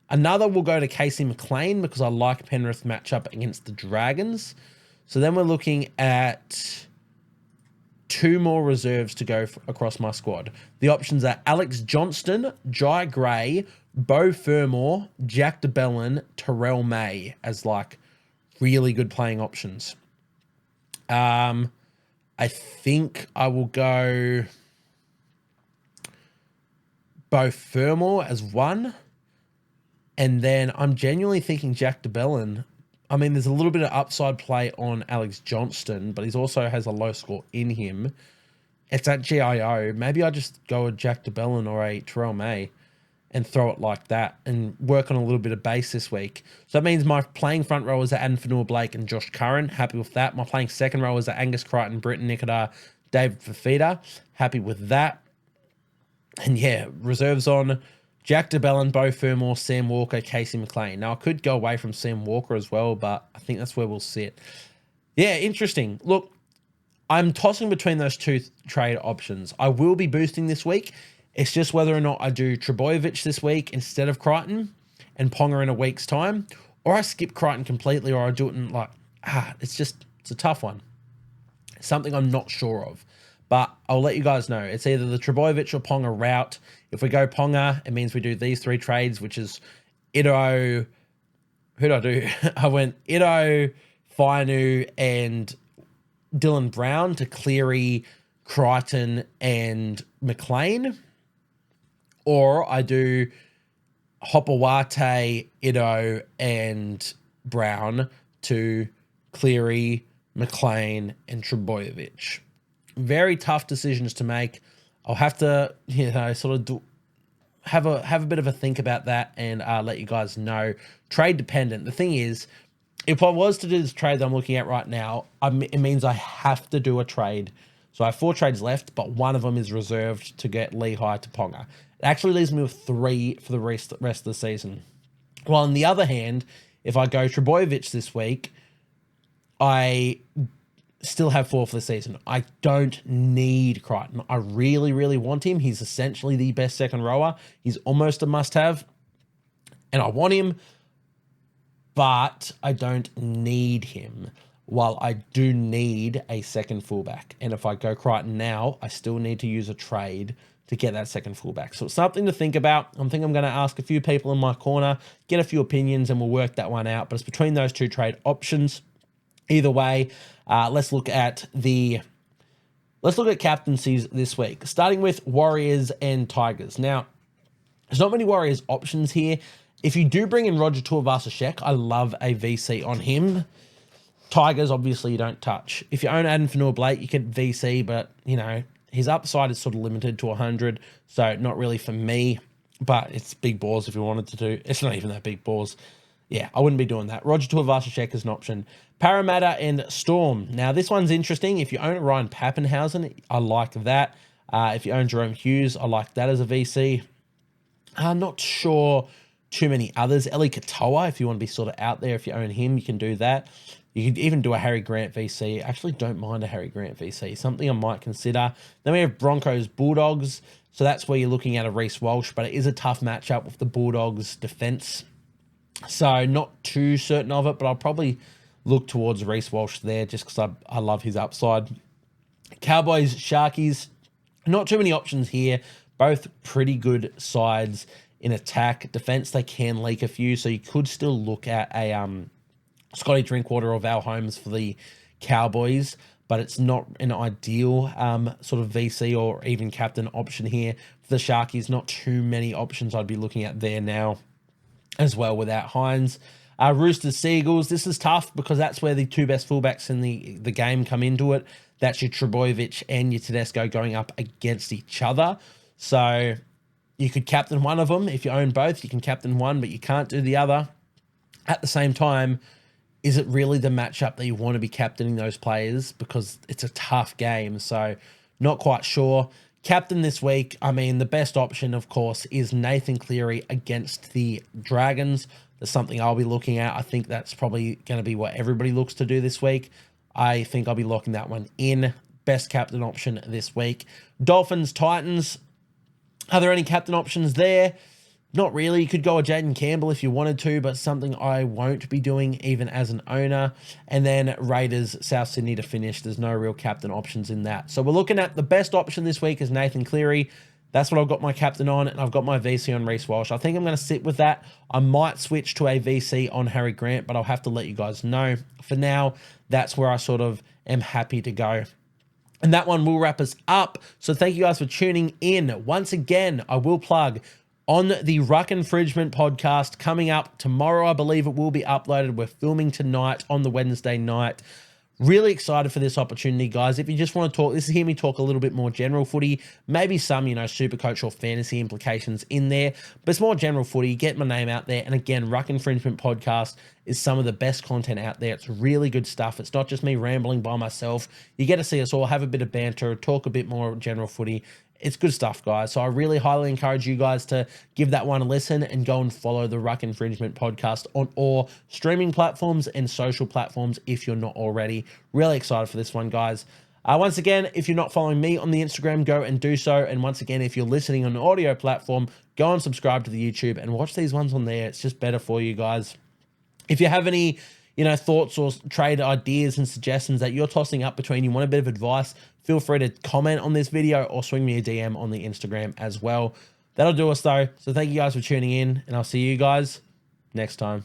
Another will go to Casey McLean because I like Penrith matchup against the Dragons. So then we're looking at two more reserves to go across my squad. The options are Alex Johnston, Jai Gray, Beau Fermor, Jack DeBellin, Terrell May as really good playing options. I think I will go Beau Fermor as one. And then I'm genuinely thinking Jack DeBellin. I mean, there's a little bit of upside play on Alex Johnston, but he also has a low score in him. It's at GIO. Maybe I just go with Jack DeBellin or a Terrell May and throw it like that and work on a little bit of base this week. So that means my playing front rowers are Adam Fanua-Blake and Josh Curran. Happy with that. My playing second rowers are Angus Crichton, Britton Nicotar, David Fafita. Happy with that. And yeah, reserves on Jack DeBellin, Beau Fermor, Sam Walker, Casey McLean. Now, I could go away from Sam Walker as well, but I think that's where we'll sit. Yeah, interesting. Look, I'm tossing between those two trade options. I will be boosting this week. It's just whether or not I do Trbojevic this week instead of Crichton and Ponga in a week's time, or I skip Crichton completely, or I do it in it's a tough one. Something I'm not sure of. But I'll let you guys know. It's either the Trbojevic or Ponga route. If we go Ponga, it means we do these three trades, which is Ito. Who did I do? I went Ito, Fainu, and Dylan Brown to Cleary, Crichton, and McLean. Or I do Hopawate, Ito, and Brown to Cleary, McLean, and Trbojevic. Very tough decisions to make. I'll have to, have a bit of a think about that and let you guys know. Trade dependent. The thing is, if I was to do this trade that I'm looking at right now, it means I have to do a trade. So I have 4 trades left, but one of them is reserved to get Lehigh to Ponga. It actually leaves me with 3 for the rest of the season. While on the other hand, if I go Trbojevic this week, I still have 4 for the season. I don't need Crichton. I really, really want him. He's essentially the best second rower. He's almost a must-have. And I want him, but I don't need him. while I do need a second fullback. And if I go Crichton now, I still need to use a trade to get that second fullback. So it's something to think about. I think I'm going to ask a few people in my corner, get a few opinions, and we'll work that one out. But it's between those two trade options. Either way, let's look at captaincies this week, starting with Warriors and Tigers. Now, there's not many Warriors options here. If you do bring in Roger Tuivasa-Sheck, I love a VC on him. Tigers, obviously, you don't touch. If you own Adam Fanua-Blake, you can VC, but, you know, his upside is sort of limited to 100, so not really for me, but it's big balls if you wanted to do. It's not even that big balls. Yeah, I wouldn't be doing that. Roger Tuivasa-Sheck is an option. Parramatta and Storm. Now, this one's interesting. If you own Ryan Pappenhausen, I like that. If you own Jerome Hughes, I like that as a VC. I'm not sure too many others. Eli Katoa, if you want to be sort of out there, if you own him, you can do that. You could even do a Harry Grant VC. I actually don't mind a Harry Grant VC. Something I might consider. Then we have Broncos Bulldogs. So that's where you're looking at a Reece Walsh, but it is a tough matchup with the Bulldogs defense. So not too certain of it, but I'll probably look towards Reece Walsh there just because I love his upside. Cowboys, Sharkies. Not too many options here. Both pretty good sides in attack. Defense, they can leak a few, so you could still look at a Scotty Drinkwater or Val Holmes for the Cowboys, but it's not an ideal sort of VC or even captain option here. For the Sharkies, not too many options I'd be looking at there now as well without Hines. Roosters, Seagulls, this is tough because that's where the two best fullbacks in the game come into it. That's your Trbojevic and your Tedesco going up against each other. So you could captain one of them. If you own both, you can captain one, but you can't do the other. At the same time, is it really the matchup that you want to be captaining those players? Because it's a tough game, so not quite sure. Captain this week, I mean, the best option, of course, is Nathan Cleary against the Dragons. That's something I'll be looking at. I think that's probably going to be what everybody looks to do this week. I think I'll be locking that one in. Best captain option this week. Dolphins, Titans. Are there any captain options there? Not really. You could go a Jaden Campbell if you wanted to, but something I won't be doing even as an owner. And then Raiders, South Sydney to finish. There's no real captain options in that. So we're looking at the best option this week is Nathan Cleary. That's what I've got my captain on, and I've got my VC on Reece Walsh. I think I'm going to sit with that. I might switch to a VC on Harry Grant, but I'll have to let you guys know. For now, that's where I sort of am happy to go. And that one will wrap us up. So thank you guys for tuning in. Once again, I will plug on the Ruck Infringement podcast coming up tomorrow. I believe it will be uploaded. We're filming tonight on the Wednesday night. Really excited for this opportunity, guys. If you just want to talk, this is hear me talk a little bit more general footy, maybe some, Supercoach or fantasy implications in there, but it's more general footy, get my name out there. And again, Ruck Infringement Podcast is some of the best content out there. It's really good stuff. It's not just me rambling by myself. You get to see us all have a bit of banter, talk a bit more general footy. It's good stuff, guys. So I really highly encourage you guys to give that one a listen and go and follow the Ruck Infringement Podcast on all streaming platforms and social platforms if you're not already. Really excited for this one, guys. Once again, if you're not following me on the Instagram, go and do so. And once again, if you're listening on an audio platform, go and subscribe to the YouTube and watch these ones on there. It's just better for you guys. If you have any thoughts or trade ideas and suggestions that you're tossing up between, you want a bit of advice, feel free to comment on this video or swing me a DM on the Instagram as well. That'll do us though. So thank you guys for tuning in, and I'll see you guys next time.